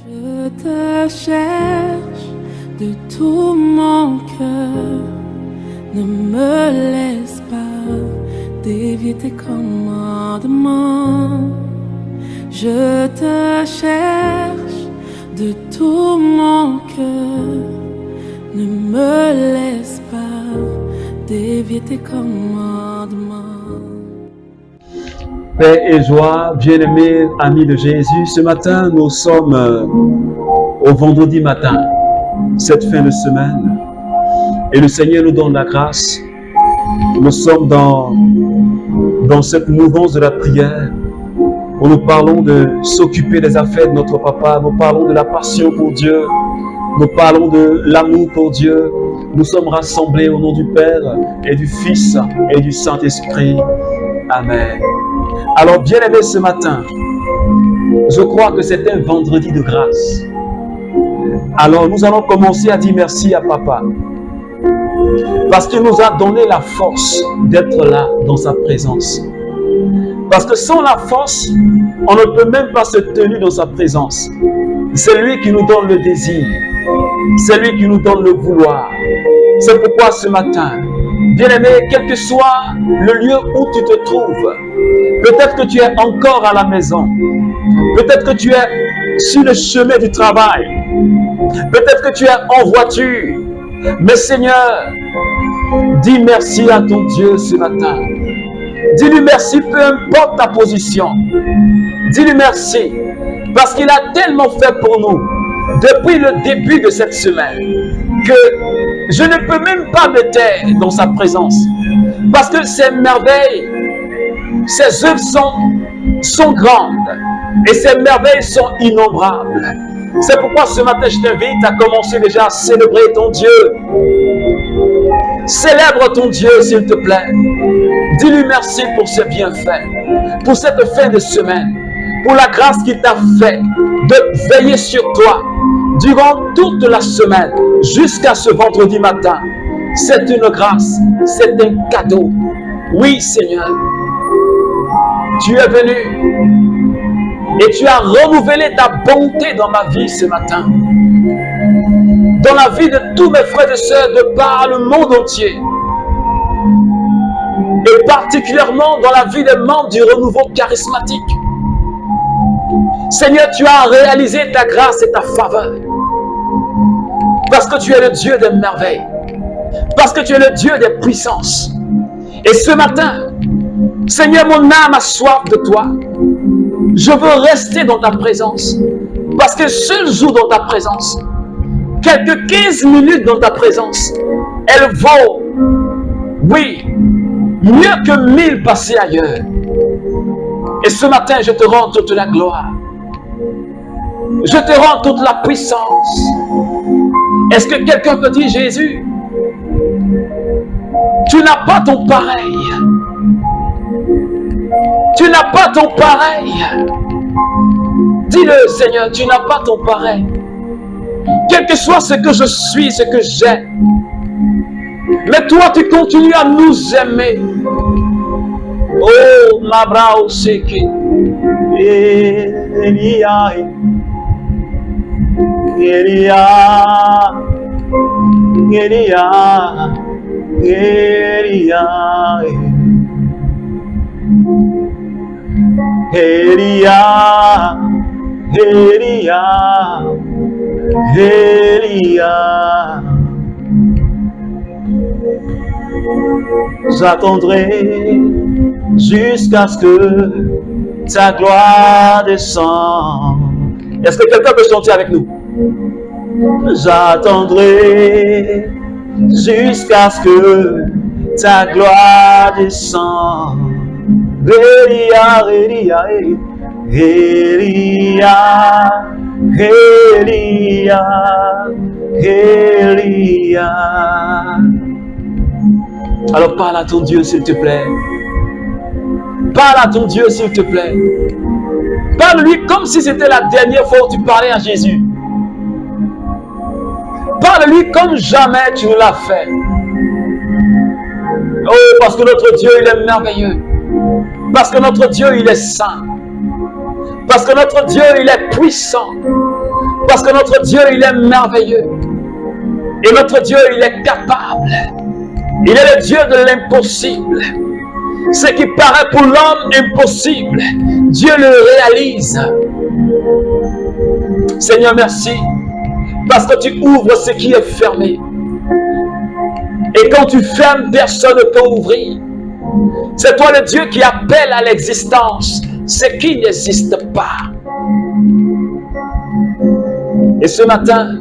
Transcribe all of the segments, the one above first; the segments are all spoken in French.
Je te cherche de tout mon cœur, ne me laisse pas dévier tes commandements. Je te cherche de tout mon cœur, ne me laisse pas dévier tes commandements. Paix et joie, bien-aimés amis de Jésus, ce matin nous sommes au vendredi matin, cette fin de semaine, et le Seigneur nous donne la grâce. Nous sommes dans cette mouvance de la prière où nous parlons de s'occuper des affaires de notre Papa, nous parlons de la passion pour Dieu, nous parlons de l'amour pour Dieu. Nous sommes rassemblés au nom du Père et du Fils et du Saint-Esprit. Amen. Alors, bien-aimés, ce matin, je crois que c'est un vendredi de grâce. Alors, nous allons commencer à dire merci à Papa. Parce qu'il nous a donné la force d'être là dans sa présence. Parce que sans la force, on ne peut même pas se tenir dans sa présence. C'est lui qui nous donne le désir. C'est lui qui nous donne le vouloir. C'est pourquoi ce matin, bien-aimé, quel que soit le lieu où tu te trouves, peut-être que tu es encore à la maison, peut-être que tu es sur le chemin du travail, peut-être que tu es en voiture, mais Seigneur, dis merci à ton Dieu ce matin. Dis-lui merci, peu importe ta position. Dis-lui merci, parce qu'il a tellement fait pour nous depuis le début de cette semaine que je ne peux même pas me taire dans sa présence. Parce que ses merveilles, ses œuvres sont grandes et ses merveilles sont innombrables. C'est pourquoi ce matin je t'invite à commencer déjà à célébrer ton Dieu. Célèbre ton Dieu s'il te plaît. Dis-lui merci pour ses bienfaits, pour cette fin de semaine, pour la grâce qu'il t'a fait de veiller sur toi durant toute la semaine jusqu'à ce vendredi matin. C'est une grâce, c'est un cadeau. Oui Seigneur, tu es venu et tu as renouvelé ta bonté dans ma vie ce matin, dans la vie de tous mes frères et sœurs de par le monde entier, et particulièrement dans la vie des membres du renouveau charismatique. Seigneur, tu as réalisé ta grâce et ta faveur, parce que tu es le Dieu des merveilles, parce que tu es le Dieu des puissances. Et ce matin, Seigneur, mon âme a soif de toi. Je veux rester dans ta présence, parce que seul jour dans ta présence, quelques 15 minutes dans ta présence, elle vaut, oui, mieux que 1000 passés ailleurs. Et ce matin, je te rends toute la gloire. Je te rends toute la puissance. Est-ce que quelqu'un peut dire, Jésus, tu n'as pas ton pareil. Tu n'as pas ton pareil. Dis-le, Seigneur, tu n'as pas ton pareil. Quel que soit ce que je suis, ce que j'ai. Mais toi, tu continues à nous aimer. Oh, ma brao seke. Elia. Elia. Elia. Elia. Elia. Elia. Elia. J'attendrai jusqu'à ce que ta gloire descende. Est-ce que quelqu'un peut chanter avec nous? J'attendrai jusqu'à ce que ta gloire descende. Elia, Elia, Elia, Elia, Elia. Alors parle à ton Dieu s'il te plaît. Parle à ton Dieu s'il te plaît. Parle-lui comme si c'était la dernière fois où tu parlais à Jésus. Parle-lui comme jamais tu ne l'as fait. Oh, parce que notre Dieu, il est merveilleux. Parce que notre Dieu, il est saint. Parce que notre Dieu, il est puissant. Parce que notre Dieu, il est merveilleux. Et notre Dieu, il est capable. Il est le Dieu de l'impossible. Ce qui paraît pour l'homme impossible, Dieu le réalise. Seigneur, merci. Parce que tu ouvres ce qui est fermé. Et quand tu fermes, personne ne peut ouvrir. C'est toi le Dieu qui appelle à l'existence ce qui n'existe pas. Et ce matin,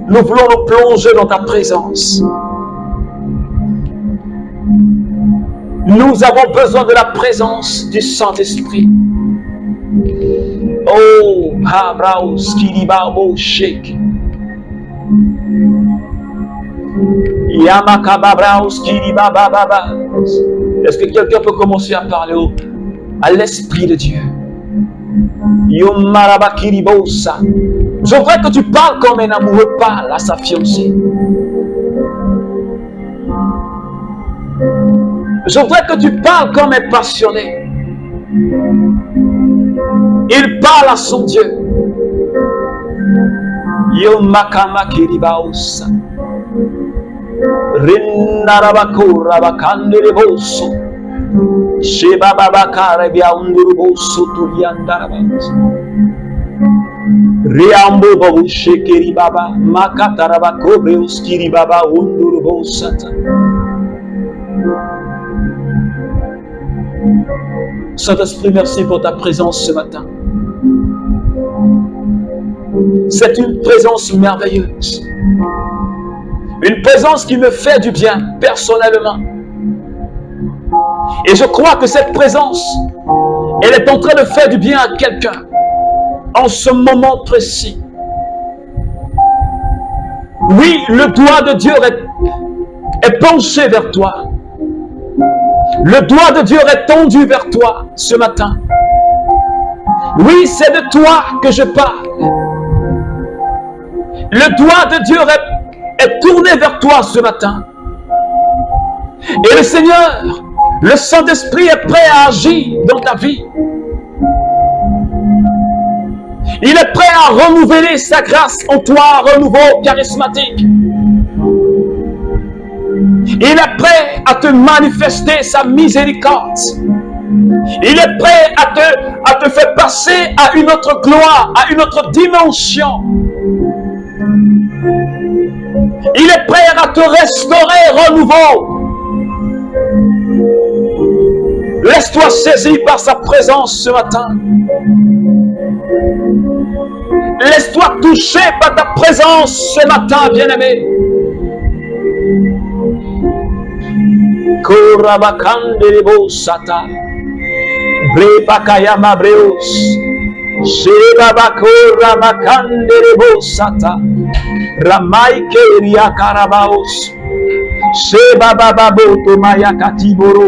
nous voulons nous plonger dans ta présence. Nous avons besoin de la présence du Saint-Esprit. Oh, Habraus, Kiribabo, Shek. Yamakababraus, Kiribababa. Est-ce que quelqu'un peut commencer à parler à l'Esprit de Dieu? Yomaraba Kiribosa. Je voudrais que tu parles comme un amoureux parle à sa fiancée. Je voudrais que tu parles comme un passionné. Il parle à son Dieu. Yomakama Kiribaosa. Rinarabako Rabakandereboso. Sheba Babakare Biaunduruboso Turiandarabas. Riambo Babu Shekeri Baba Makatarabako Breuskiri Baba Undurubosata. Saint-Esprit, merci pour ta présence ce matin. C'est une présence merveilleuse. Une présence qui me fait du bien personnellement. Et je crois que cette présence, elle est en train de faire du bien à quelqu'un en ce moment précis. Oui, le doigt de Dieu est penché vers toi. Le doigt de Dieu est tendu vers toi ce matin. Oui, c'est de toi que je parle. Le doigt de Dieu est tourné vers toi ce matin. Et le Seigneur, le Saint-Esprit est prêt à agir dans ta vie. Il est prêt à renouveler sa grâce en toi, renouveau charismatique. Il est prêt à te manifester sa miséricorde. Il est prêt à te faire passer à une autre gloire, à une autre dimension. Il est prêt à te restaurer, renouveau. Laisse-toi saisir par sa présence ce matin. Laisse-toi toucher par ta présence ce matin, bien-aimé. Korabakandebo sata, brepakayama breus, shebabakora makandebo sata, ramaike riakarabaos, shebababoto mayakatiboro,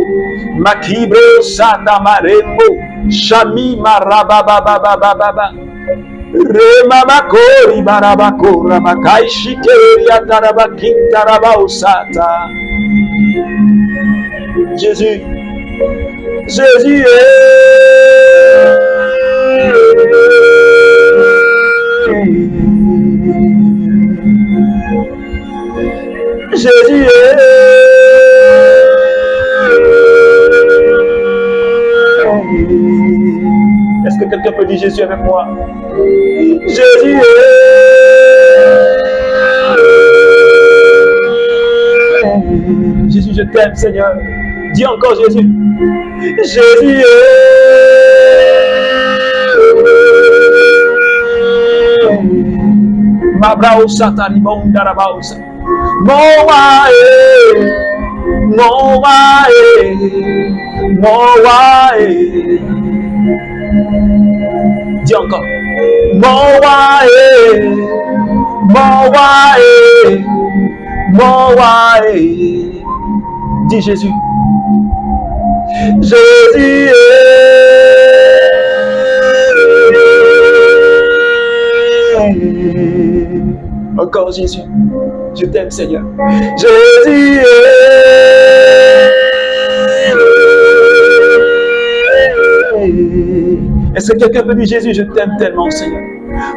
makibre sata marembo, shami marababababababa, remamakori barabakora makaishikeria tarabakintarabao-sata. Jésus, Jésus est. Jésus est. Est-ce que quelqu'un peut dire Jésus avec moi? Jésus est. Jésus, je t'aime, Seigneur. Dis encore Jésus. Jésus est. Mabrao satani mondarabaosa. Moae. Moae. Moae. Dis encore. Moae. Moae. Moae. Dis Jésus. Jésus est. Encore Jésus. Je t'aime Seigneur. Jésus est. Est-ce que quelqu'un peut dire Jésus, je t'aime tellement Seigneur?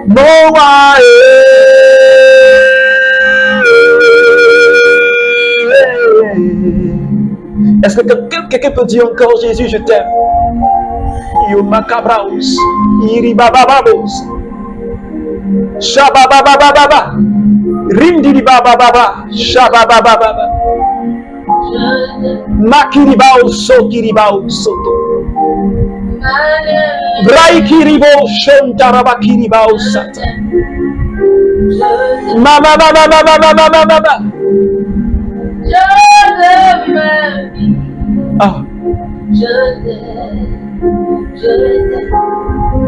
mon roi. Est-ce que quelqu'un peut dire encore Jésus, je t'aime? Yo macabraus, iribabababos, shabababababa, rimdiribababa, shababababa, makiribao sokiribao soto, braikiribo shontarabakiribao sata, mama mama mama mama mama mama. Ah.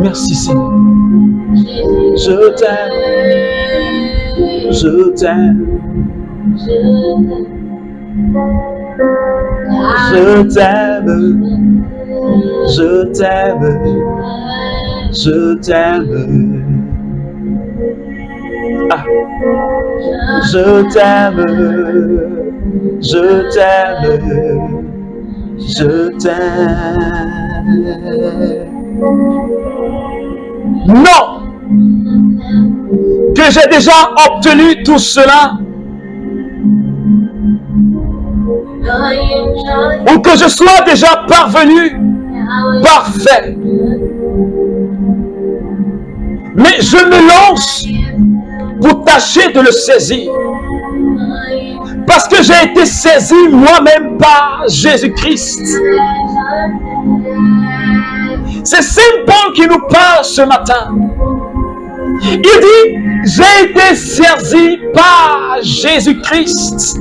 Merci Seigneur. Je t'aime. Je t'aime. Je t'aime. Je t'aime. Je t'aime. Ah. Je t'aime. Je t'aime. Je t'aime. Non, que j'ai déjà obtenu tout cela, ou que je sois déjà parvenu parfait. Mais je me lance pour tâcher de le saisir. Parce que j'ai été saisi moi-même par Jésus-Christ. C'est Saint Paul qui nous parle ce matin. Il dit, j'ai été saisi par Jésus-Christ.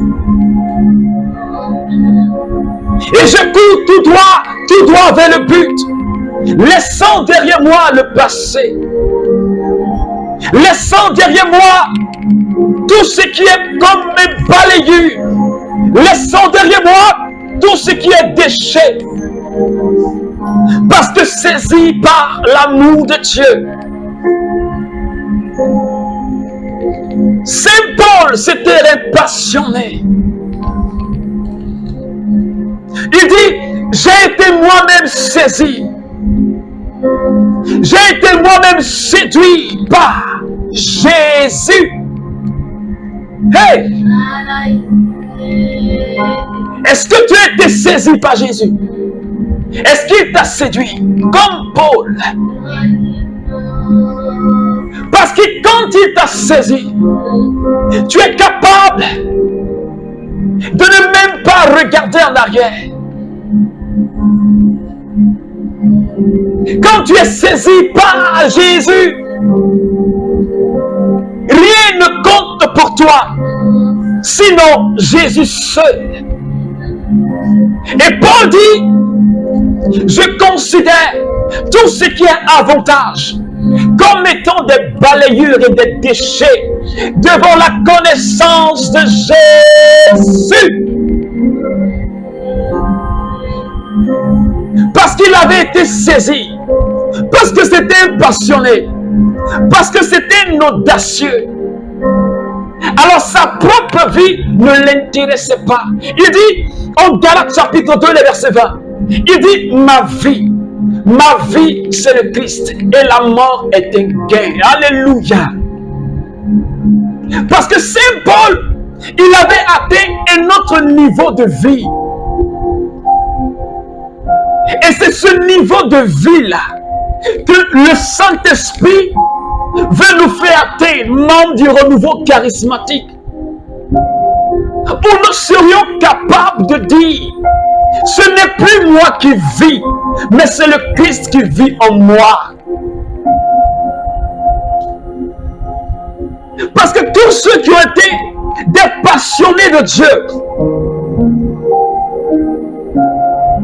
Et je cours tout droit vers le but, laissant derrière moi le passé. Laissant derrière moi tout ce qui est comme mes balayures. Laissant derrière moi tout ce qui est déchet. Parce que saisi par l'amour de Dieu. Saint Paul s'était passionné. Il dit, j'ai été moi-même saisi. J'ai été moi-même séduit par Jésus. Hey! Est-ce que tu as été saisi par Jésus? Est-ce qu'il t'a séduit comme Paul? Parce que quand il t'a saisi, tu es capable de ne même pas regarder en arrière. Quand tu es saisi par Jésus, rien ne compte pour toi, sinon Jésus seul. Et Paul dit, je considère tout ce qui est avantage comme étant des balayures et des déchets devant la connaissance de Jésus. Parce qu'il avait été saisi, parce que c'était un passionné, parce que c'était un audacieux. Alors sa propre vie ne l'intéressait pas. Il dit, en Galates chapitre 2, le verset 20, il dit, ma vie c'est le Christ et la mort est un gain. Alléluia. Parce que Saint Paul, il avait atteint un autre niveau de vie. Et c'est ce niveau de vie-là que le Saint-Esprit veut nous faire atteindre, membres du renouveau charismatique. Où nous serions capables de dire, ce n'est plus moi qui vis, mais c'est le Christ qui vit en moi. Parce que tous ceux qui ont été des passionnés de Dieu,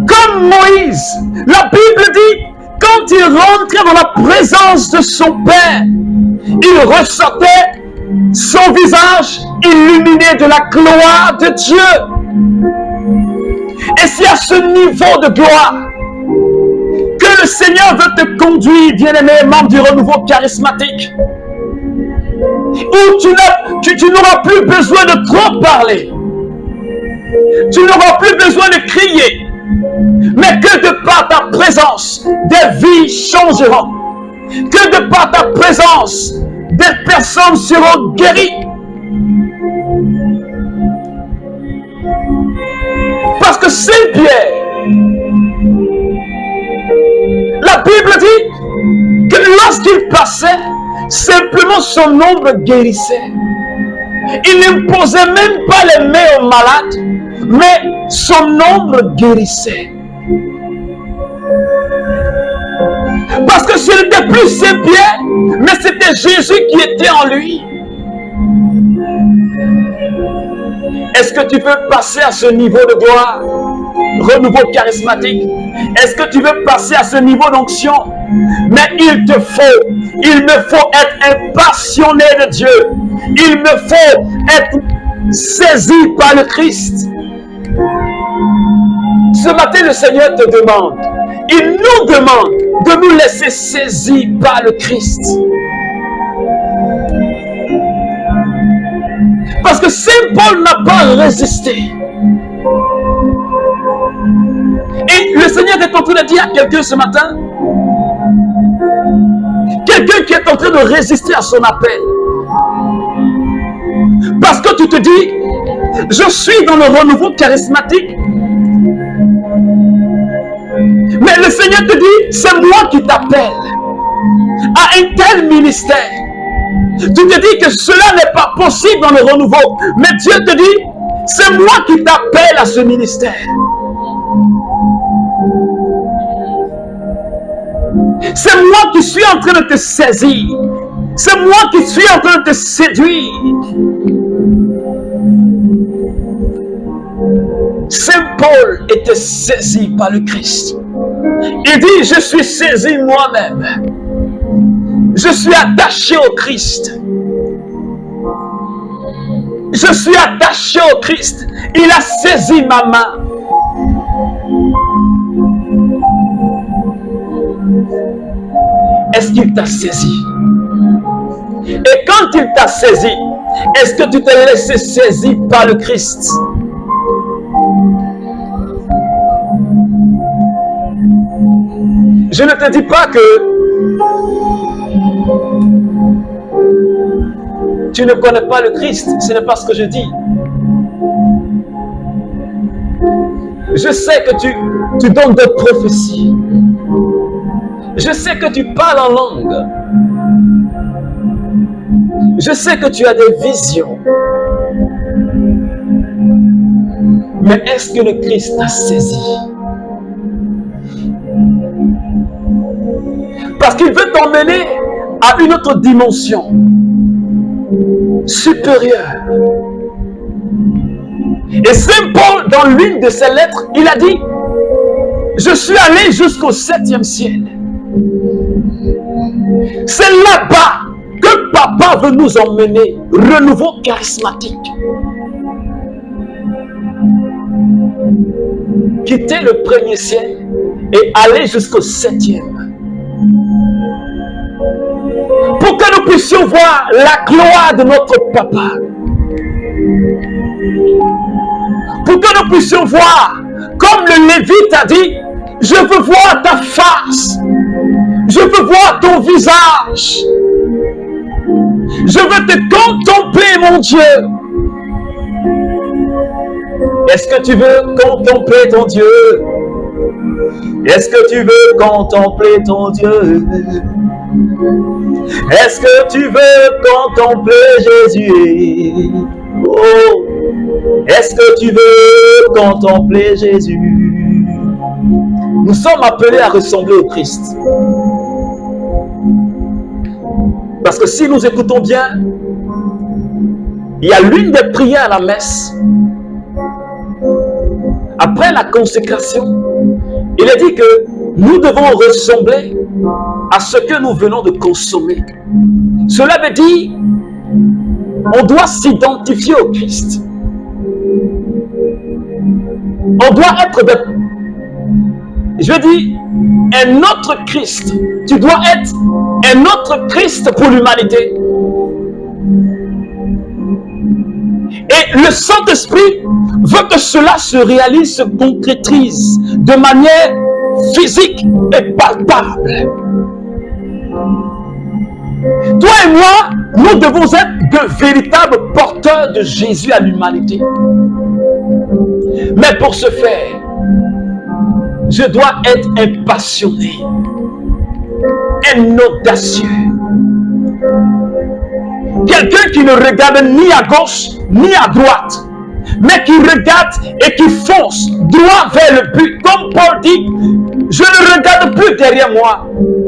comme Moïse, la Bible dit, quand il rentrait dans la présence de son Père, il ressortait son visage illuminé de la gloire de Dieu. Et c'est à ce niveau de gloire que le Seigneur veut te conduire, bien-aimé membre du renouveau charismatique, où tu n'auras plus besoin de trop parler, tu n'auras plus besoin de crier, mais que de par ta présence, des vies changeront. que de par ta présence, des personnes seront guéries. Parce que Saint-Pierre, la Bible dit que lorsqu'il passait, simplement son ombre guérissait. Il n'imposait même pas les mains aux malades, mais son ombre guérissait. Parce que ce n'était plus Saint-Pierre, mais c'était Jésus qui était en lui. Est-ce que tu veux passer à ce niveau de gloire? Renouveau charismatique. Est-ce que tu veux passer à ce niveau d'onction? Mais il me faut être un passionné de Dieu. Il me faut être saisi par le Christ. Ce matin, le Seigneur te demande, il nous demande de nous laisser saisir par le Christ. Parce que Saint Paul n'a pas résisté. Et le Seigneur est en train de dire à quelqu'un ce matin, quelqu'un qui est en train de résister à son appel. Parce que tu te dis, je suis dans le renouveau charismatique. Mais le Seigneur te dit, c'est moi qui t'appelle à un tel ministère. Tu te dis que cela n'est pas possible dans le renouveau. Mais Dieu te dit, c'est moi qui t'appelle à ce ministère. C'est moi qui suis en train de te saisir. C'est moi qui suis en train de te séduire. Saint Paul était saisi par le Christ. Il dit, je suis saisi moi-même. Je suis attaché au Christ. Je suis attaché au Christ. Il a saisi ma main. Est-ce qu'il t'a saisi? Et quand il t'a saisi, est-ce que tu t'es laissé saisir par le Christ? Je ne te dis pas que tu ne connais pas le Christ. Ce n'est pas ce que je dis. Je sais que tu donnes des prophéties. Je sais que tu parles en langue. Je sais que tu as des visions. Mais est-ce que le Christ t'a saisi? Parce qu'il veut t'emmener à une autre dimension supérieure. Et Saint Paul, dans l'une de ses lettres, il a dit, je suis allé jusqu'au 7e ciel. C'est là-bas que Papa veut nous emmener, renouveau charismatique. Quitter le premier ciel et aller jusqu'au 7e. Pour que nous puissions voir la gloire de notre Papa. Pour que nous puissions voir, comme le Lévite a dit, je veux voir ta face. Je veux voir ton visage. Je veux te contempler, mon Dieu. Est-ce que tu veux contempler ton Dieu? Est-ce que tu veux contempler ton Dieu? Est-ce que tu veux contempler Jésus? Oh, est-ce que tu veux contempler Jésus? Nous sommes appelés à ressembler au Christ. Parce que si nous écoutons bien, il y a l'une des prières à la messe. Après la consécration, il est dit que nous devons ressembler à ce que nous venons de consommer. Cela veut dire on doit s'identifier au Christ. On doit être je veux dire, un autre Christ. Tu dois être un autre Christ pour l'humanité. Et le Saint-Esprit veut que cela se réalise, se concrétise de manière physique et palpable. Toi et moi, nous devons être de véritables porteurs de Jésus à l'humanité. Mais pour ce faire, je dois être un passionné, un audacieux. Quelqu'un qui ne regarde ni à gauche ni à droite, mais qui regarde et qui fonce droit vers le but. Comme Paul dit, je ne regarde plus derrière moi,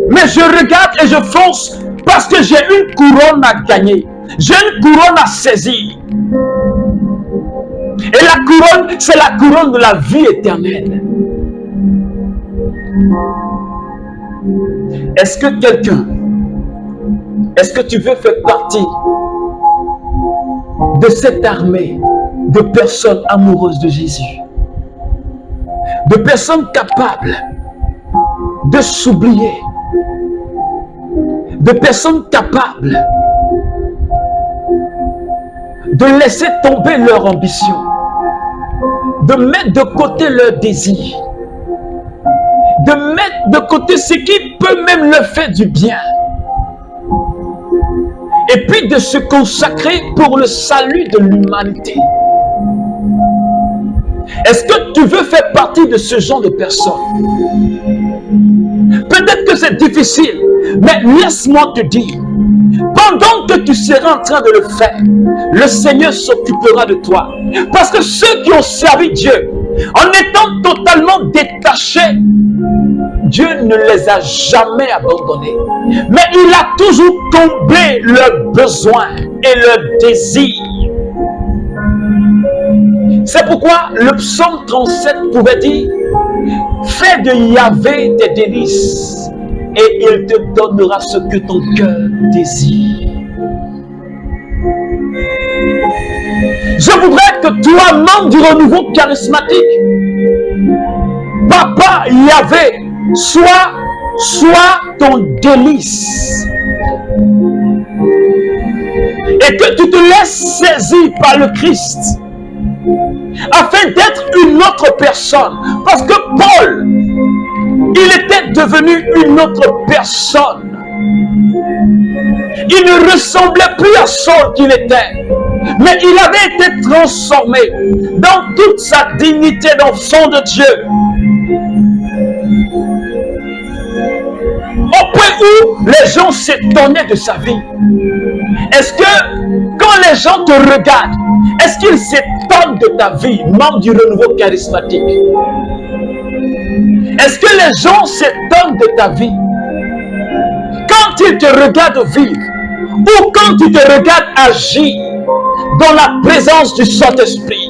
mais je regarde et je fonce parce que j'ai une couronne à gagner. J'ai une couronne à saisir. Et la couronne, c'est la couronne de la vie éternelle. Est-ce que quelqu'un, est-ce que tu veux faire partie de cette armée de personnes amoureuses de Jésus, de personnes capables de s'oublier, de personnes capables de laisser tomber leur ambition, de mettre de côté leur désir, de mettre de côté ce qui peut même leur faire du bien, et puis de se consacrer pour le salut de l'humanité. Est-ce que tu veux faire partie de ce genre de personnes? Peut-être que c'est difficile, mais laisse-moi te dire, pendant que tu seras en train de le faire, le Seigneur s'occupera de toi. Parce que ceux qui ont servi Dieu, en étant totalement détachés, Dieu ne les a jamais abandonnés. Mais il a toujours comblé leurs besoins et leurs désirs. C'est pourquoi le psaume 37 pouvait dire, fais de Yahvé tes délices et il te donnera ce que ton cœur désire. Je voudrais que toi, membre du renouveau charismatique, Papa Yahvé, soit ton délice. Et que tu te laisses saisir par le Christ afin d'être une autre personne. Parce que Paul, il était devenu une autre personne. Il ne ressemblait plus à Saul qu'il était, mais il avait été transformé dans toute sa dignité d'enfant de Dieu. Au point où les gens s'étonnaient de sa vie. Est-ce que quand les gens te regardent, est-ce qu'ils s'étonnent de ta vie, membre du renouveau charismatique? Est-ce que les gens s'étonnent de ta vie quand ils te regardent vivre ou quand ils te regardent agir dans la présence du Saint-Esprit?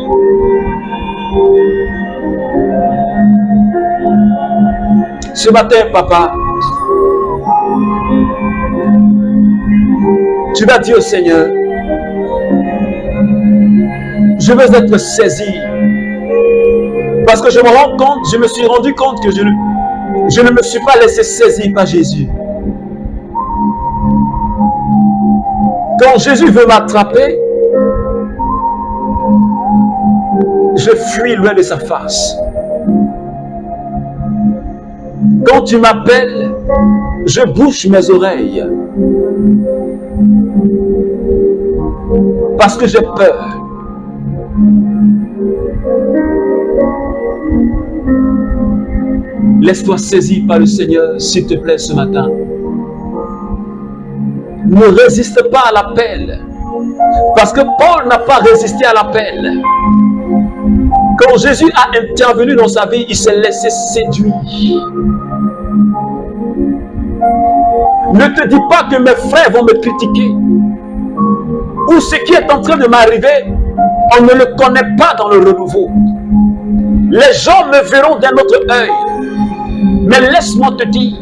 Ce matin, papa, tu vas dire au Seigneur, je veux être saisi. Parce que je me suis rendu compte que je ne me suis pas laissé saisir par Jésus. Quand Jésus veut m'attraper, je fuis loin de sa face. Quand tu m'appelles, je bouche mes oreilles. Parce que j'ai peur. Laisse-toi saisir par le Seigneur, s'il te plaît, ce matin. Ne résiste pas à l'appel. Parce que Paul n'a pas résisté à l'appel. Quand Jésus a intervenu dans sa vie, il s'est laissé séduire. Ne te dis pas que mes frères vont me critiquer. Ou ce qui est en train de m'arriver, on ne le connaît pas dans le renouveau. Les gens me verront d'un autre œil. Mais laisse-moi te dire,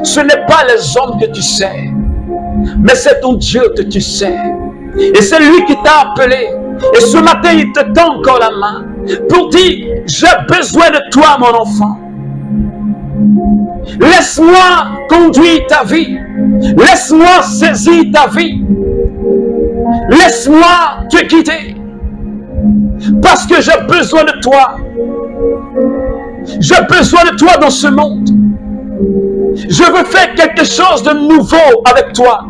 ce n'est pas les hommes que tu sais, mais c'est ton Dieu que tu sais. Et c'est lui qui t'a appelé. Et ce matin, il te tend encore la main pour dire, j'ai besoin de toi, mon enfant. Laisse-moi conduire ta vie. Laisse-moi saisir ta vie. Laisse-moi te guider. Parce que j'ai besoin de toi. J'ai besoin de toi dans ce monde. Je veux faire quelque chose de nouveau avec toi.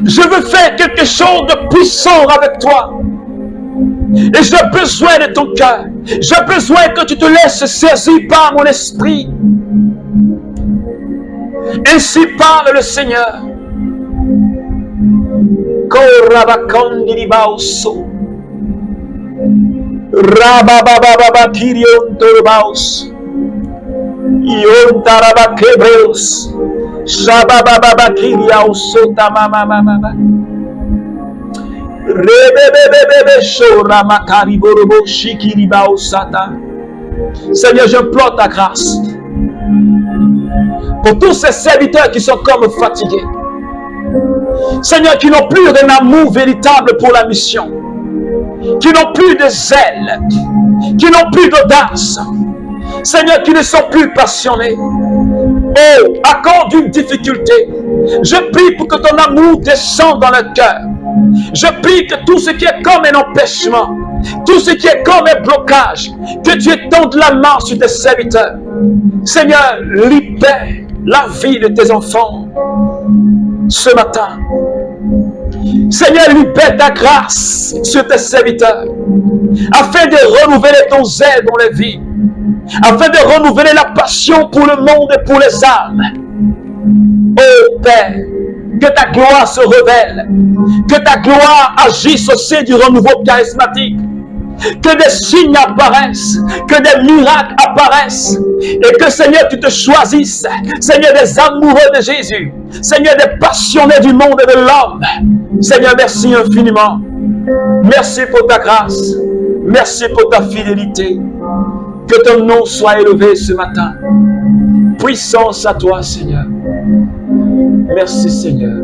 Je veux faire quelque chose de puissant avec toi. Et j'ai besoin de ton cœur. J'ai besoin que tu te laisses saisir par mon esprit. Ainsi parle le Seigneur. Korabakandiribaoso. Rababababakirion torobaos. Ion tarabakebreos. Shababababakiriaoso tamamamamama. Rebebebebebe shoramakariborobos shikiribaosata. Seigneur, j'implore ta grâce pour tous ces serviteurs qui sont comme fatigués. Seigneur, qui n'ont plus d'un amour véritable pour la mission, qui n'ont plus de zèle, qui n'ont plus d'audace. Seigneur, qui ne sont plus passionnés. Oh, accorde une difficulté. Je prie pour que ton amour descende dans leur cœur. Je prie que tout ce qui est comme un empêchement, tout ce qui est comme un blocage, que tu étendes la main sur tes serviteurs. Seigneur, libère la vie de tes enfants ce matin. Seigneur, libère ta grâce sur tes serviteurs, afin de renouveler ton zèle dans les vies, afin de renouveler la passion pour le monde et pour les âmes. Oh Père, que ta gloire se révèle, que ta gloire agisse au sein du renouveau charismatique, que des signes apparaissent, que des miracles apparaissent, et que Seigneur, tu te choisisses, Seigneur, des amoureux de Jésus, Seigneur, des passionnés du monde et de l'homme. Seigneur, merci infiniment. Merci pour ta grâce, merci pour ta fidélité. Que ton nom soit élevé ce matin. Puissance à toi, Seigneur. Merci, Seigneur.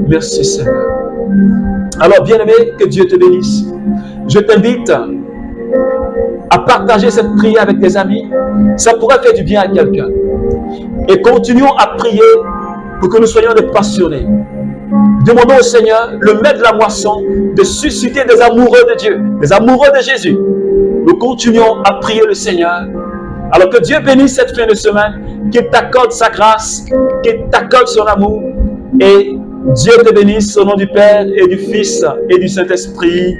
Merci, Seigneur. Alors, bien-aimé, que Dieu te bénisse. Je t'invite à partager cette prière avec tes amis. Ça pourrait faire du bien à quelqu'un. Et continuons à prier pour que nous soyons des passionnés. Demandons au Seigneur, le maître de la moisson, de susciter des amoureux de Dieu, des amoureux de Jésus. Nous continuons à prier le Seigneur. Alors que Dieu bénisse cette fin de semaine, qu'il t'accorde sa grâce, qu'il t'accorde son amour. Et Dieu te bénisse au nom du Père et du Fils et du Saint-Esprit.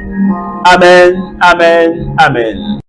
Amen, amen, amen.